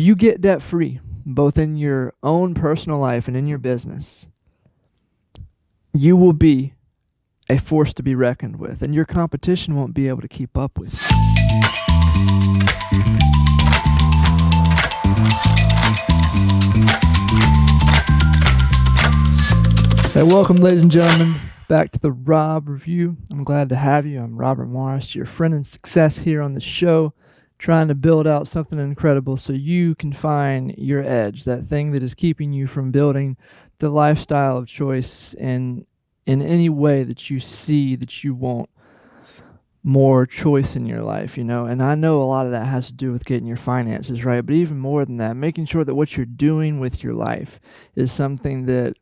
If you get debt free, both in your own personal life and in your business, you will be a force to be reckoned with, and your competition won't be able to keep up with you. Hey, welcome, ladies and gentlemen, back to the Rob Review. I'm glad to have you. I'm Robert Morris, your friend in success here on the show, trying to build out something incredible so you can find your edge, that thing that is keeping you from building the lifestyle of choice in any way that you see that you want more choice in your life, And I know a lot of that has to do with getting your finances right, but even more than that, making sure that what you're doing with your life is something that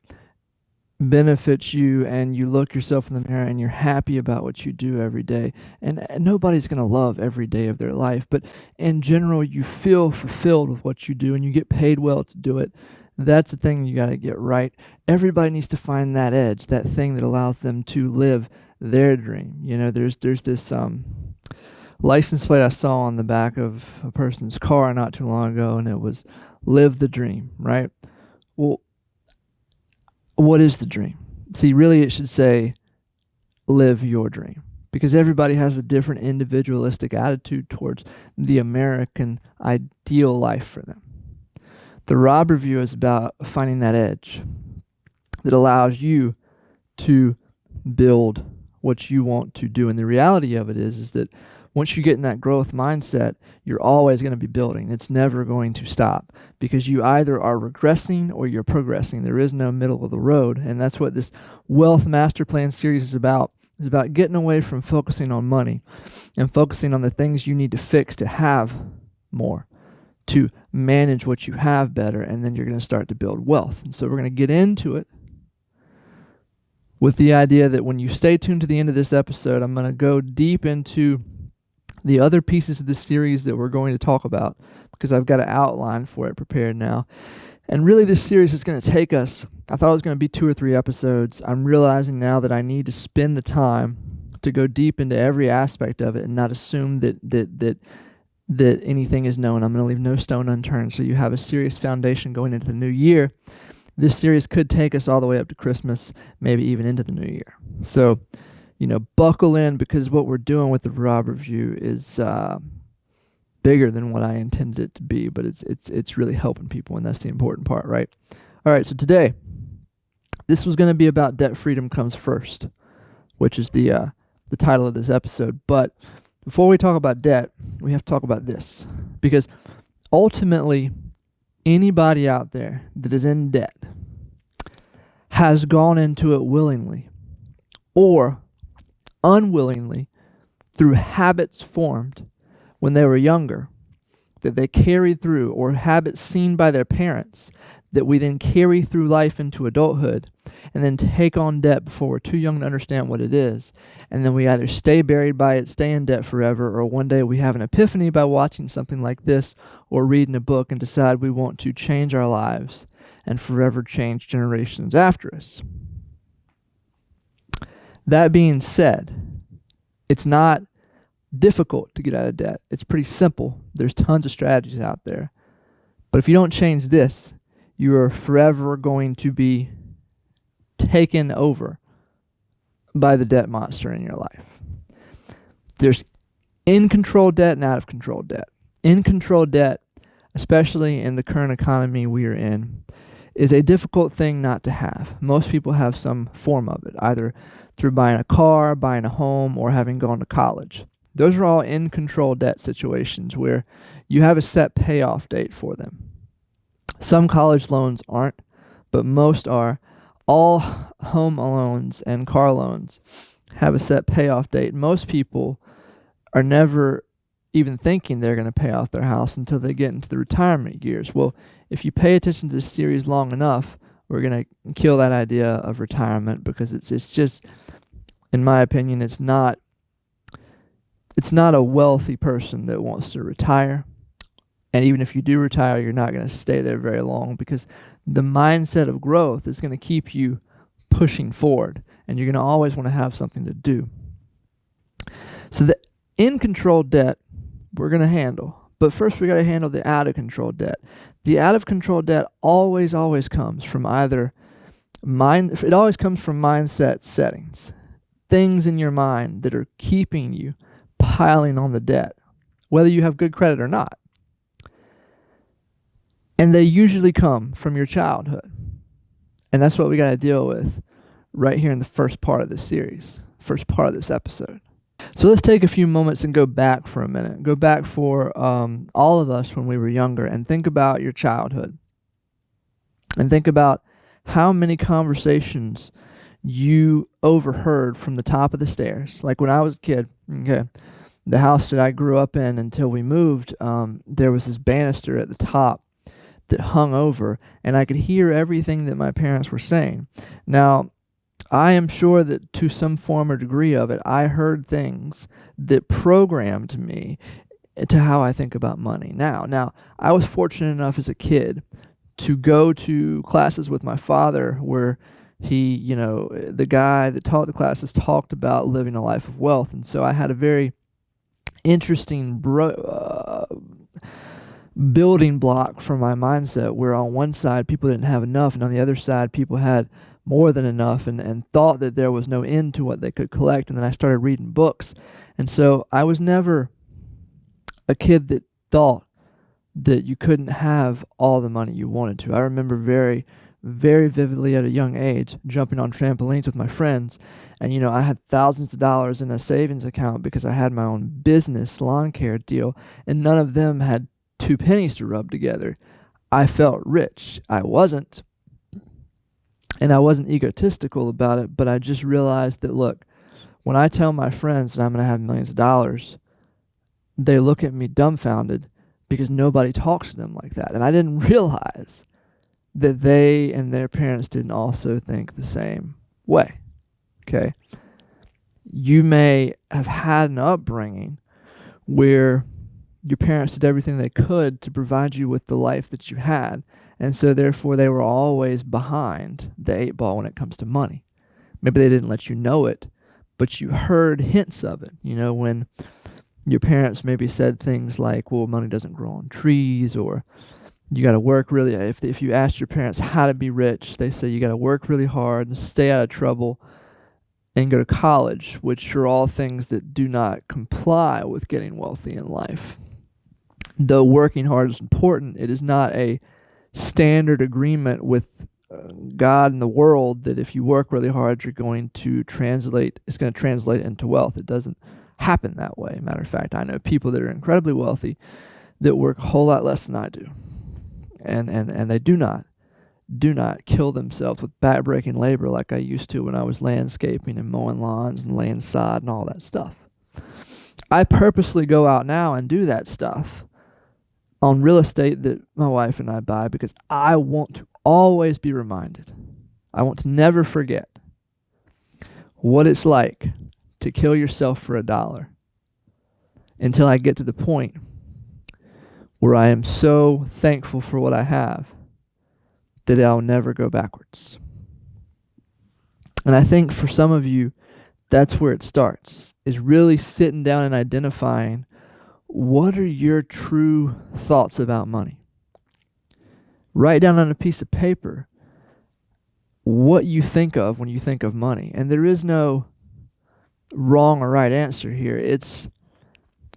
benefits you, and you look yourself in the mirror and you're happy about what you do every day. And nobody's going to love every day of their life, but in general, you feel fulfilled with what you do and you get paid well to do it. That's the thing you got to get right. Everybody needs to find that edge, that thing that allows them to live their dream. There's this license plate I saw on the back of a person's car not too long ago, and it was "Live the Dream," right? Well, what is the dream? See, really it should say, live your dream, because everybody has a different individualistic attitude towards the American ideal life for them. The Rob Review is about finding that edge that allows you to build what you want to do. And the reality of it is that once you get in that growth mindset, you're always going to be building. It's never going to stop, because you either are regressing or you're progressing. There is no middle of the road. And that's what this Wealth Master Plan series is about. It's about getting away from focusing on money and focusing on the things you need to fix to have more, to manage what you have better, and then you're going to start to build wealth. And so we're going to get into it with the idea that when you stay tuned to the end of this episode, I'm going to go deep into the other pieces of this series that we're going to talk about, because I've got an outline for it prepared now. And really, this series is going to take us, I thought it was going to be 2 or 3 episodes. I'm realizing now that I need to spend the time to go deep into every aspect of it and not assume that anything is known. I'm going to leave no stone unturned, so you have a serious foundation going into the new year. This series could take us all the way up to Christmas, maybe even into the new year. So, buckle in, because what we're doing with the Rob Review is bigger than what I intended it to be, but it's really helping people, and that's the important part, right? All right, so today, this was going to be about Debt Freedom Comes First, which is the title of this episode. But before we talk about debt, we have to talk about this, because ultimately, anybody out there that is in debt has gone into it willingly or unwillingly through habits formed when they were younger that they carried through, or habits seen by their parents that we then carry through life into adulthood and then take on debt before we're too young to understand what it is. And then we either stay buried by it, stay in debt forever, or one day we have an epiphany by watching something like this or reading a book and decide we want to change our lives and forever change generations after us. That being said, it's not difficult to get out of debt. It's pretty simple. There's tons of strategies out there. But if you don't change this, you are forever going to be taken over by the debt monster in your life. There's in-control debt and out-of-control debt. In-control debt, especially in the current economy we are in, is a difficult thing not to have. Most people have some form of it, either through buying a car, buying a home, or having gone to college. Those are all in-control debt situations where you have a set payoff date for them. Some college loans aren't, but most are. All home loans and car loans have a set payoff date. Most people are never even thinking they're going to pay off their house until they get into the retirement years. Well, if you pay attention to this series long enough, we're going to kill that idea of retirement, because it's just, in my opinion, it's not a wealthy person that wants to retire. And even if you do retire, you're not going to stay there very long, because the mindset of growth is going to keep you pushing forward, and you're going to always want to have something to do. So the in-control debt we're going to handle, But first, we got to handle the out of control debt. The out of control debt always comes from either it always comes from mindset settings, things in your mind that are keeping you piling on the debt, whether you have good credit or not. And they usually come from your childhood. And that's what we got to deal with right here in the first part of this series, first part of this episode. So let's take a few moments and go back for a minute. Go back for all of us when we were younger and think about your childhood. And think about how many conversations you overheard from the top of the stairs. Like when I was a kid, okay, the house that I grew up in until we moved, there was this banister at the top that hung over, and I could hear everything that my parents were saying. Now, I am sure that to some form or degree of it, I heard things that programmed me to how I think about money now. Now, I was fortunate enough as a kid to go to classes with my father where he, the guy that taught the classes talked about living a life of wealth. And so I had a very interesting building block for my mindset where on one side people didn't have enough, and on the other side people had more than enough and thought that there was no end to what they could collect. And then I started reading books. And so I was never a kid that thought that you couldn't have all the money you wanted to. I remember very, very vividly at a young age jumping on trampolines with my friends. And, I had thousands of dollars in a savings account because I had my own business lawn care deal, and none of them had 2 pennies to rub together. I felt rich. I wasn't. And I wasn't egotistical about it, but I just realized that, look, when I tell my friends that I'm going to have millions of dollars, they look at me dumbfounded because nobody talks to them like that. And I didn't realize that they and their parents didn't also think the same way. Okay? You may have had an upbringing where your parents did everything they could to provide you with the life that you had, and so therefore they were always behind the 8 ball when it comes to money. Maybe they didn't let you know it, but you heard hints of it. When your parents maybe said things like, well, money doesn't grow on trees, or you got to work really. If you asked your parents how to be rich, they say you got to work really hard and stay out of trouble and go to college, which are all things that do not comply with getting wealthy in life. Though working hard is important, it is not a standard agreement with God and the world that if you work really hard, it's going to translate into wealth. It doesn't happen that way. Matter of fact, I know people that are incredibly wealthy that work a whole lot less than I do. And they do not kill themselves with back-breaking labor like I used to when I was landscaping and mowing lawns and laying sod and all that stuff. I purposely go out now and do that stuff on real estate that my wife and I buy because I want to always be reminded. I want to never forget what it's like to kill yourself for $1 until I get to the point where I am so thankful for what I have that I'll never go backwards. And I think for some of you, that's where it starts, is really sitting down and identifying what are your true thoughts about money. Write down on a piece of paper what you think of when you think of money. And there is no wrong or right answer here. It's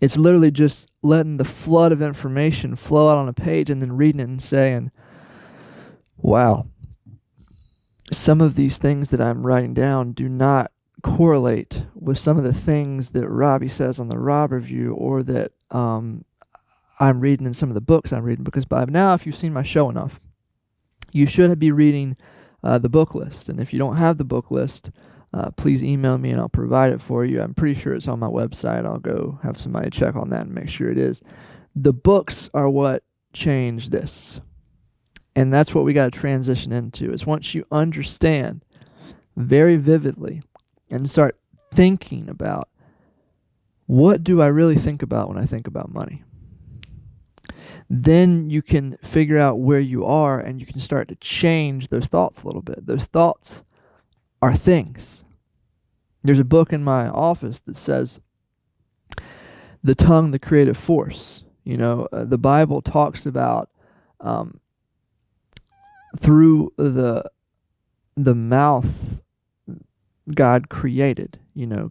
literally just letting the flood of information flow out on a page and then reading it and saying, wow, some of these things that I'm writing down do not correlate with some of the things that Robbie says on the Rob Review or that I'm reading in some of the books I'm reading. Because by now, if you've seen my show enough, you should be reading the book list. And if you don't have the book list, please email me and I'll provide it for you. I'm pretty sure it's on my website. I'll go have somebody check on that and make sure it is. The books are what changed this. And that's what we got to transition into, is once you understand very vividly and start thinking about, what do I really think about when I think about money? Then you can figure out where you are and you can start to change those thoughts a little bit. Those thoughts are things. There's a book in my office that says, The Tongue, the Creative Force. The Bible talks about through the mouth God created.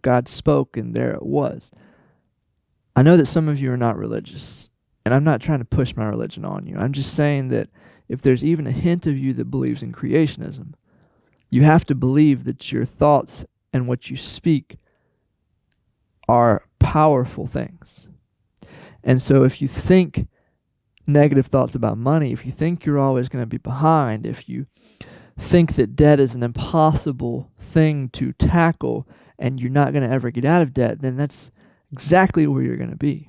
God spoke and there it was. I know that some of you are not religious, and I'm not trying to push my religion on you. I'm just saying that if there's even a hint of you that believes in creationism, you have to believe that your thoughts and what you speak are powerful things. And so if you think negative thoughts about money, if you think you're always going to be behind, if you think that debt is an impossible thing to tackle and you're not going to ever get out of debt, then that's exactly where you're going to be.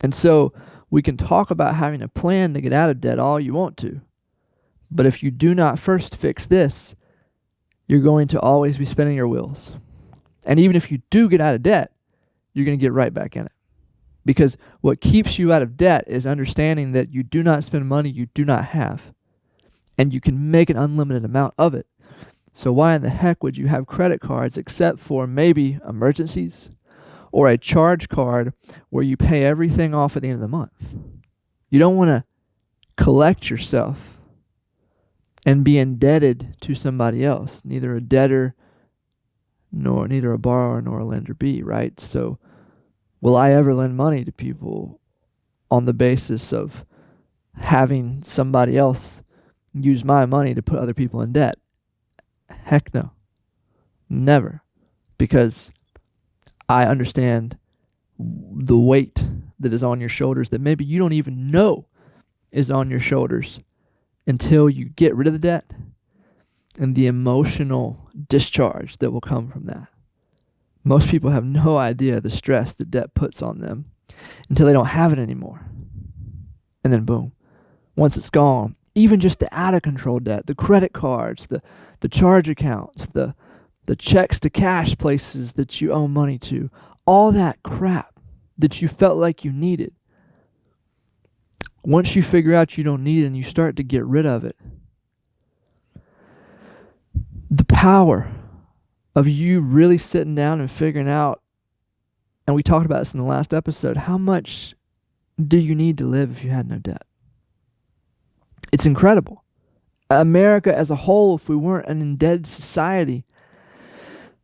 And so we can talk about having a plan to get out of debt all you want to, but if you do not first fix this, you're going to always be spinning your wheels. And even if you do get out of debt, you're going to get right back in it. Because what keeps you out of debt is understanding that you do not spend money you do not have. And you can make an unlimited amount of it. So why in the heck would you have credit cards except for maybe emergencies or a charge card where you pay everything off at the end of the month? You don't want to collect yourself and be indebted to somebody else, neither a debtor, neither a borrower nor a lender be, right? So will I ever lend money to people on the basis of having somebody else use my money to put other people in debt? Heck no. Never. Because I understand the weight that is on your shoulders that maybe you don't even know is on your shoulders until you get rid of the debt and the emotional discharge that will come from that. Most people have no idea the stress that debt puts on them until they don't have it anymore. And then boom, once it's gone, even just the out-of-control debt, the credit cards, the charge accounts, the checks to cash places that you owe money to, all that crap that you felt like you needed. Once you figure out you don't need it and you start to get rid of it, the power of you really sitting down and figuring out, and we talked about this in the last episode, how much do you need to live if you had no debt? It's incredible. America as a whole, if we weren't an indebted society,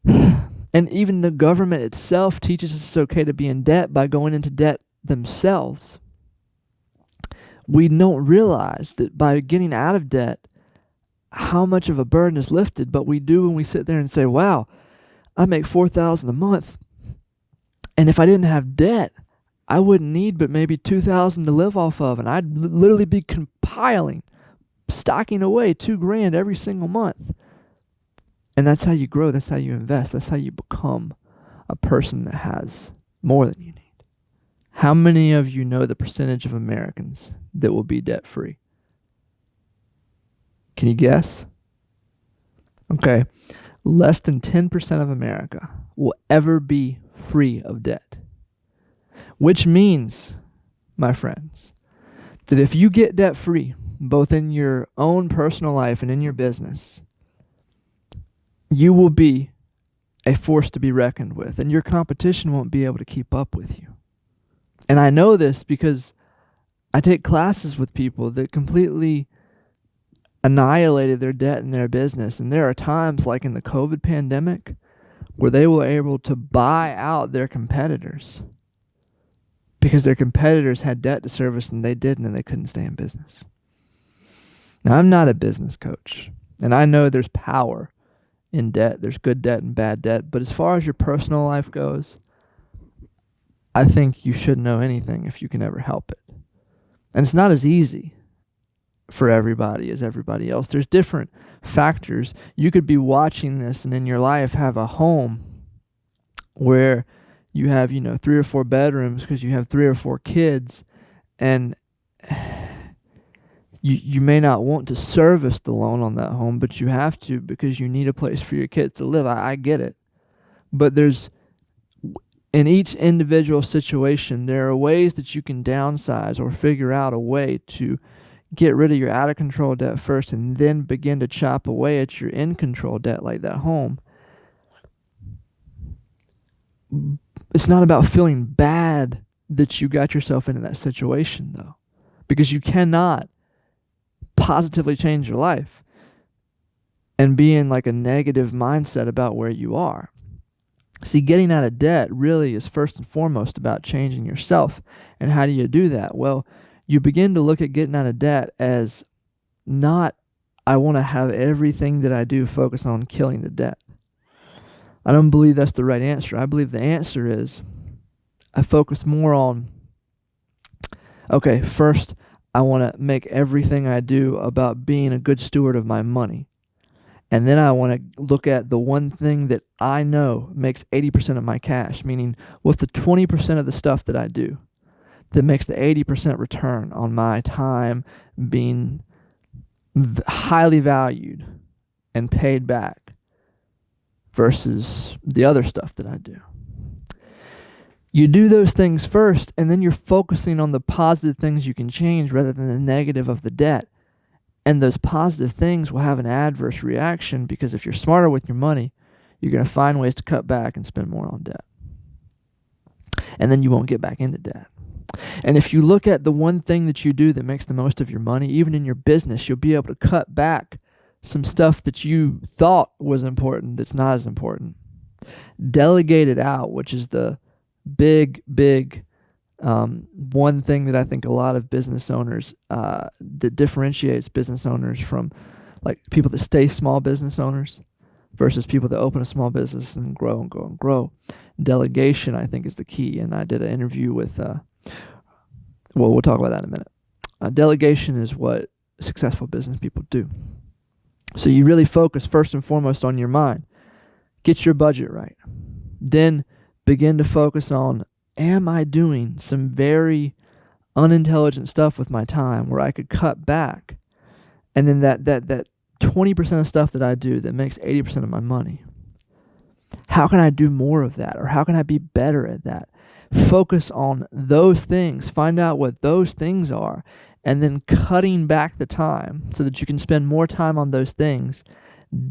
and even the government itself teaches us it's okay to be in debt by going into debt themselves, we don't realize that by getting out of debt, how much of a burden is lifted. But we do when we sit there and say, wow, I make $4,000 a month, and if I didn't have debt, I wouldn't need but maybe $2,000 to live off of, and I'd literally be compiling, stocking away $2,000 every single month. And that's how you grow. That's how you invest. That's how you become a person that has more than you need. How many of you know the percentage of Americans that will be debt-free? Can you guess? Okay. Less than 10% of America will ever be free of debt. Which means, my friends, that if you get debt-free, both in your own personal life and in your business, you will be a force to be reckoned with, and your competition won't be able to keep up with you. And I know this because I take classes with people that completely annihilated their debt in their business. And there are times, like in the COVID pandemic, where they were able to buy out their competitors because their competitors had debt to service and they didn't, and they couldn't stay in business. Now, I'm not a business coach, and I know there's power in debt. There's good debt and bad debt. But as far as your personal life goes, I think you shouldn't know anything if you can ever help it. And it's not as easy for everybody as everybody else. There's different factors. You could be watching this and in your life have a home where you have, 3 or 4 bedrooms because you have 3 or 4 kids, and you may not want to service the loan on that home, but you have to because you need a place for your kids to live. I get it. But in each individual situation, there are ways that you can downsize or figure out a way to get rid of your out-of-control debt first and then begin to chop away at your in-control debt like that home. It's not about feeling bad that you got yourself into that situation, though, because you cannot positively change your life and be in like a negative mindset about where you are. See, getting out of debt really is first and foremost about changing yourself. And how do you do that? Well, you begin to look at getting out of debt as not, I want to have everything that I do focus on killing the debt. I don't believe that's the right answer. I believe the answer is I focus more on, okay, first, I want to make everything I do about being a good steward of my money. And then I want to look at the one thing that I know makes 80% of my cash, meaning what's the 20% of the stuff that I do that makes the 80% return on my time being highly valued and paid back versus the other stuff that I do. You do those things first, and then you're focusing on the positive things you can change rather than the negative of the debt. And those positive things will have an adverse reaction because if you're smarter with your money, you're going to find ways to cut back and spend more on debt. And then you won't get back into debt. And if you look at the one thing that you do that makes the most of your money, even in your business, you'll be able to cut back some stuff that you thought was important that's not as important. Delegate it out, which is the big one thing that I think a lot of business owners, that differentiates business owners from like people that stay small business owners versus people that open a small business and grow and grow and grow. Delegation, I think, is the key. And I did an interview with, we'll talk about that in a minute. Delegation is what successful business people do. So you really focus first and foremost on your mind. Get your budget right. Then begin to focus on, am I doing some very unintelligent stuff with my time where I could cut back? And then that 20% of stuff that I do that makes 80% of my money, how can I do more of that? Or how can I be better at that? Focus on those things. Find out what those things are. And then cutting back the time so that you can spend more time on those things,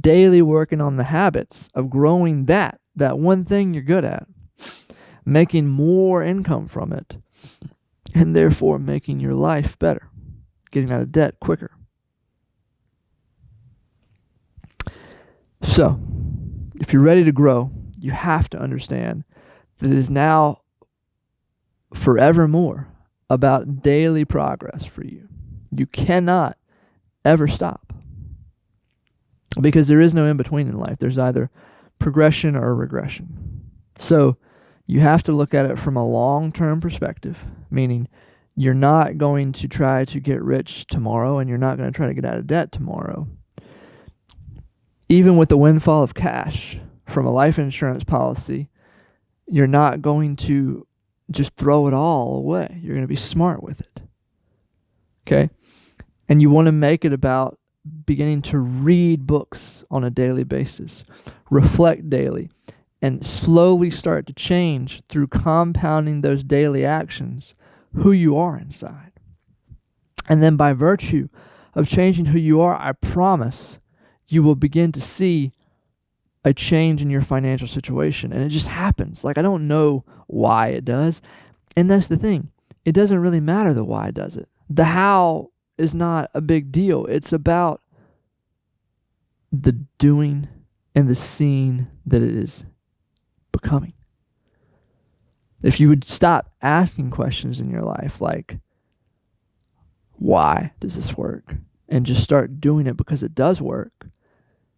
daily working on the habits of growing that one thing you're good at, making more income from it, and therefore making your life better, getting out of debt quicker. So, if you're ready to grow, you have to understand that it is now forevermore about daily progress for you. You cannot ever stop because there is no in-between in life. There's either progression or regression. So you have to look at it from a long-term perspective, meaning you're not going to try to get rich tomorrow and you're not going to try to get out of debt tomorrow. Even with the windfall of cash from a life insurance policy, you're not going to just throw it all away. You're going to be smart with it. Okay? And you want to make it about beginning to read books on a daily basis, reflect daily, and slowly start to change through compounding those daily actions who you are inside. And then by virtue of changing who you are, I promise you will begin to see a change in your financial situation. And it just happens. Like, I don't know why it does. And that's the thing. It doesn't really matter the why does it. The how is not a big deal. It's about the doing and the seeing that it is becoming. If you would stop asking questions in your life like, why does this work? And just start doing it because it does work,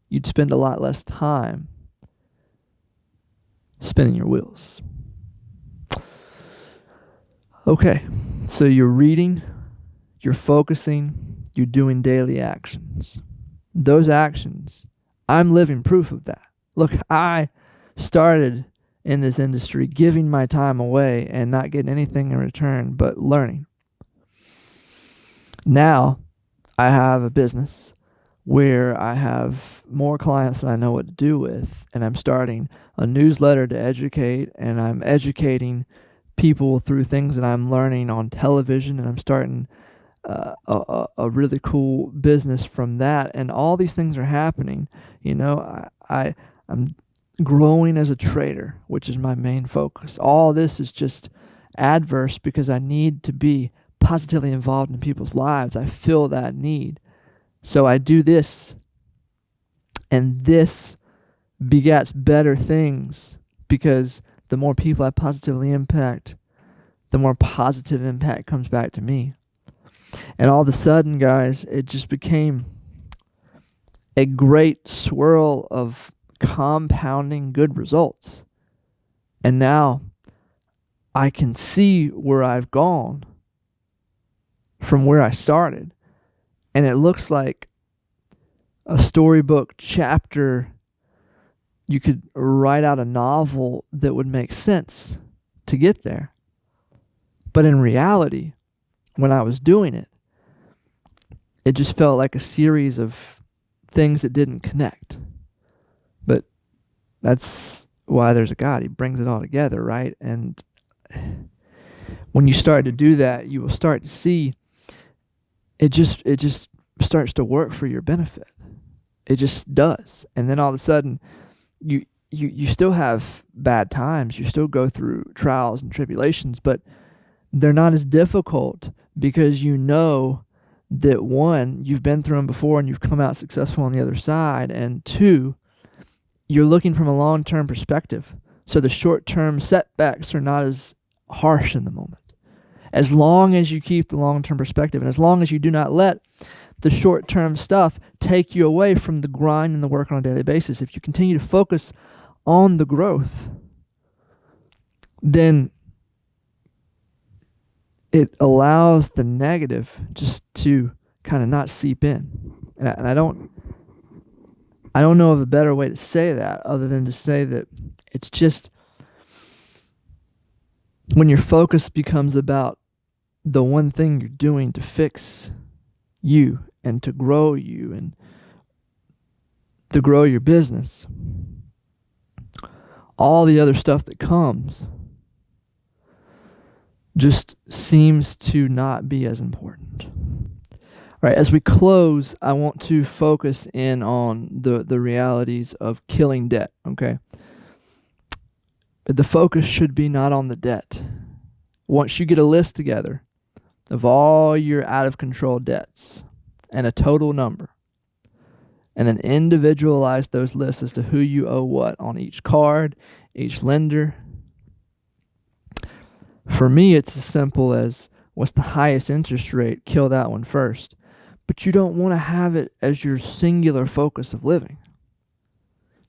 you'd spend a lot less time spinning your wheels. Okay, so you're reading, you're focusing, you're doing daily actions. Those actions, I'm living proof of that. Look, I started in this industry giving my time away and not getting anything in return but learning. Now, I have a business where I have more clients than I know what to do with, and I'm starting a newsletter to educate, and I'm educating people through things that I'm learning on television, and I'm starting a really cool business from that, and all these things are happening. You know, I'm growing as a trader, which is my main focus. All this is just adverse because I need to be positively involved in people's lives. I feel that need. So I do this, and this begets better things, because the more people I positively impact, the more positive impact comes back to me. And all of a sudden, guys, it just became a great swirl of compounding good results. And now I can see where I've gone from where I started. And it looks like a storybook chapter. You could write out a novel that would make sense to get there. But in reality, when I was doing it, it just felt like a series of things that didn't connect. But that's why there's a God. He brings it all together, right? And when you start to do that, you will start to see it just starts to work for your benefit. It just does. And then all of a sudden, you still have bad times. You still go through trials and tribulations, but they're not as difficult because you know that, one, you've been through them before and you've come out successful on the other side, and two, you're looking from a long-term perspective. So the short-term setbacks are not as harsh in the moment. As long as you keep the long-term perspective, and as long as you do not let the short-term stuff take you away from the grind and the work on a daily basis, if you continue to focus on the growth, then it allows the negative just to kind of not seep in. And I don't know of a better way to say that other than to say that it's just when your focus becomes about the one thing you're doing to fix you and to grow you and to grow your business, all the other stuff that comes just seems to not be as important. All right, as we close, I want to focus in on the realities of killing debt, okay? The focus should be not on the debt. Once you get a list together of all your out-of-control debts and a total number, and then individualize those lists as to who you owe what on each card, each lender. For me, it's as simple as, what's the highest interest rate? Kill that one first. But you don't want to have it as your singular focus of living.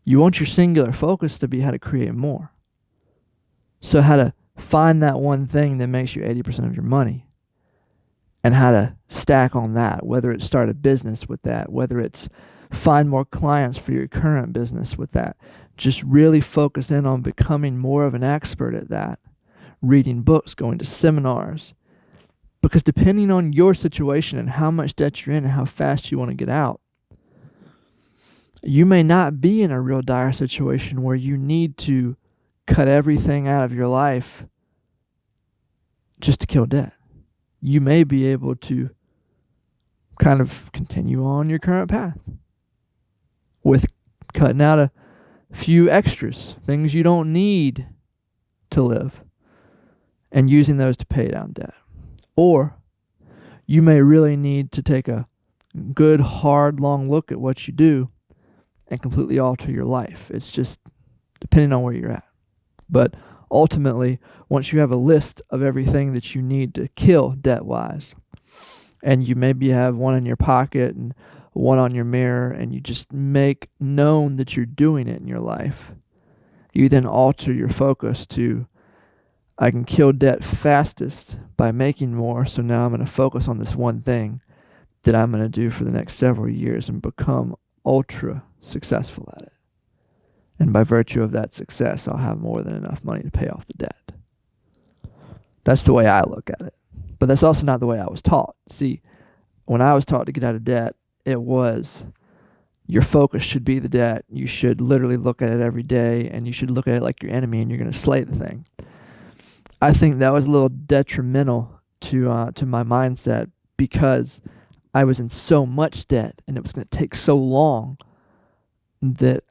You want your singular focus to be how to create more. So how to find that one thing that makes you 80% of your money, and how to stack on that, whether it's start a business with that, whether it's find more clients for your current business with that. Just really focus in on becoming more of an expert at that. Reading books, going to seminars. Because depending on your situation and how much debt you're in and how fast you want to get out, you may not be in a real dire situation where you need to cut everything out of your life just to kill debt. You may be able to kind of continue on your current path with cutting out a few extras, things you don't need to live, and using those to pay down debt. Or you may really need to take a good, hard, long look at what you do and completely alter your life. It's just depending on where you're at. But ultimately, once you have a list of everything that you need to kill debt-wise, and you maybe have one in your pocket and one on your mirror, and you just make known that you're doing it in your life, you then alter your focus to, I can kill debt fastest by making more, so now I'm going to focus on this one thing that I'm going to do for the next several years and become ultra successful at it. And by virtue of that success, I'll have more than enough money to pay off the debt. That's the way I look at it. But that's also not the way I was taught. See, when I was taught to get out of debt, it was your focus should be the debt. You should literally look at it every day, and you should look at it like your enemy, and you're going to slay the thing. I think that was a little detrimental to my mindset, because I was in so much debt, and it was going to take so long that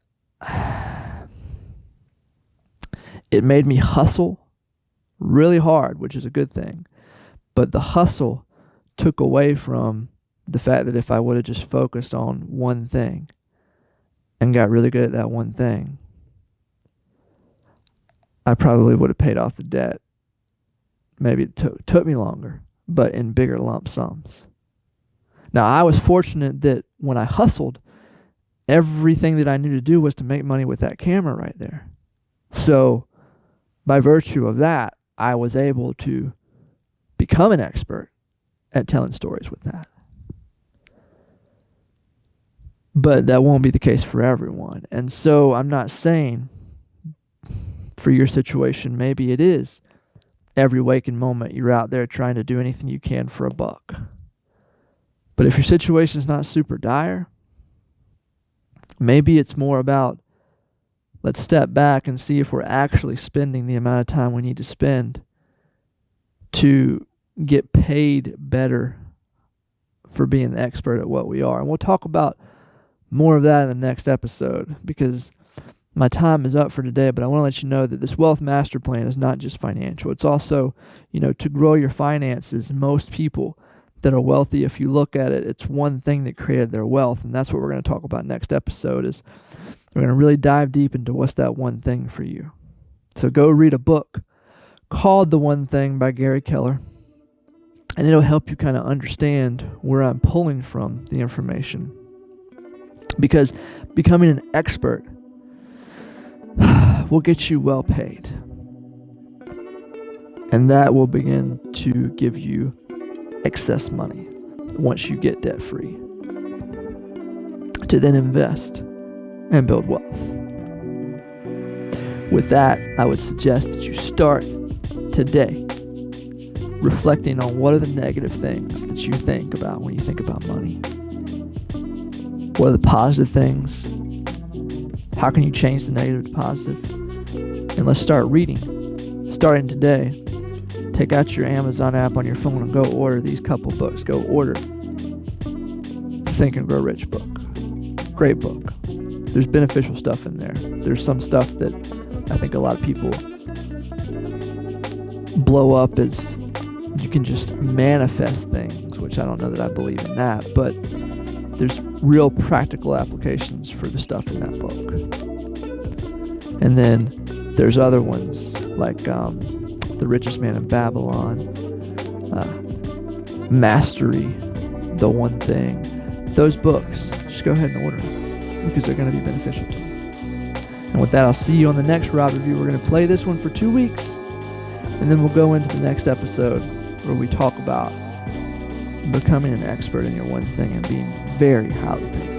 it made me hustle really hard, which is a good thing. But the hustle took away from the fact that if I would have just focused on one thing and got really good at that one thing, I probably would have paid off the debt. Maybe it took me longer, but in bigger lump sums. Now, I was fortunate that when I hustled, everything that I knew to do was to make money with that camera right there. So, by virtue of that, I was able to become an expert at telling stories with that. But that won't be the case for everyone. And so I'm not saying for your situation, maybe it is every waking moment you're out there trying to do anything you can for $1. But if your situation is not super dire, maybe it's more about, let's step back and see if we're actually spending the amount of time we need to spend to get paid better for being the expert at what we are. And we'll talk about more of that in the next episode, because my time is up for today, but I want to let you know that this wealth master plan is not just financial. It's also, to grow your finances. Most people that are wealthy, if you look at it, it's one thing that created their wealth, and that's what we're going to talk about next episode. Is we're going to really dive deep into what's that one thing for you. So go read a book called The One Thing by Gary Keller, and it'll help you kind of understand where I'm pulling from the information. Because becoming an expert will get you well paid. And that will begin to give you excess money once you get debt free, to then invest and build wealth. With that, I would suggest that you start today reflecting on what are the negative things that you think about when you think about money. What are the positive things? How can you change the negative to positive? And let's start reading. Starting today, take out your Amazon app on your phone and go order these couple books. Go order Think and Grow Rich book. Great book. There's beneficial stuff in there. There's some stuff that I think a lot of people blow up as you can just manifest things, which I don't know that I believe in that, but there's real practical applications for the stuff in that book. And then there's other ones like The Richest Man in Babylon, Mastery, The One Thing. Those books, just go ahead and order them because they're going to be beneficial to you. And with that, I'll see you on the next Rob Review. We're going to play this one for 2 weeks, and then we'll go into the next episode where we talk about becoming an expert in your one thing and being very highly paid.